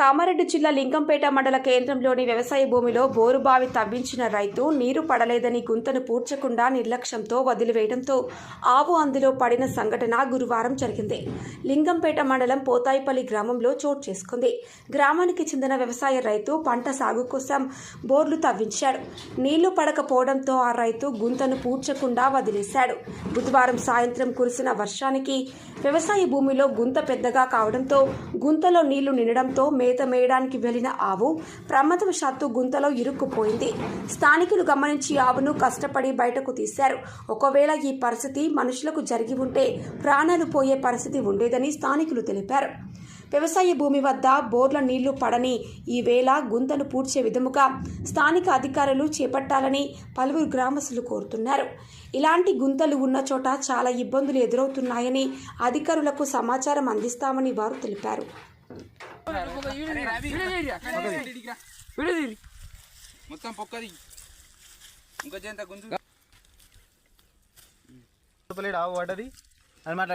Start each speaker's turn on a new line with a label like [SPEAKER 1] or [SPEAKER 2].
[SPEAKER 1] కామారెడ్డి జిల్లా లింగంపేట మండల కేంద్రంలోని వ్యవసాయ భూమిలో బోరుబావి తవ్వించిన రైతు నీరు పడలేదని గుంతను పూడ్చకుండా నిర్లక్ష్యంతో వదిలివేయడంతో ఆవు అందులో పడిన సంఘటన గురువారం జరిగింది. లింగంపేట మండలం పోతాయిపల్లి గ్రామంలో చోటు చేసుకుంది. గ్రామానికి చెందిన వ్యవసాయ రైతు పంట సాగు కోసం బోర్లు తవ్వించాడు. నీళ్లు పడకపోవడంతో ఆ రైతు గుంతను పూడ్చకుండా వదిలేశాడు. బుధవారం సాయంత్రం కురిసిన వర్షానికి వ్యవసాయ భూమిలో గుంత పెద్దగా కావడంతో గుంతలో నీళ్లు నిండడంతో మేత మేయడానికి వెళ్లిన ఆవు ప్రమాదవశాత్తు గుంతలో ఇరుక్కుపోయింది. స్థానికులు గమనించి ఆవును కష్టపడి బయటకు తీశారు. ఒకవేళ ఈ పరిస్థితి మనుషులకు జరిగి ఉంటే ప్రాణాలు పోయే పరిస్థితి ఉండేదని స్థానికులు తెలిపారు. వ్యవసాయ భూమి వద్ద బోర్ల నీళ్లు పడని ఈ వేళ గుంతను పూడ్చే విధముగా స్థానిక అధికారులు చేపట్టాలని పలువురు గ్రామస్తులు కోరుతున్నారు. ఇలాంటి గుంతలు ఉన్న చోట చాలా ఇబ్బందులు ఎదురవుతున్నాయని అధికారులకు సమాచారం అందిస్తామని వారు తెలిపారు.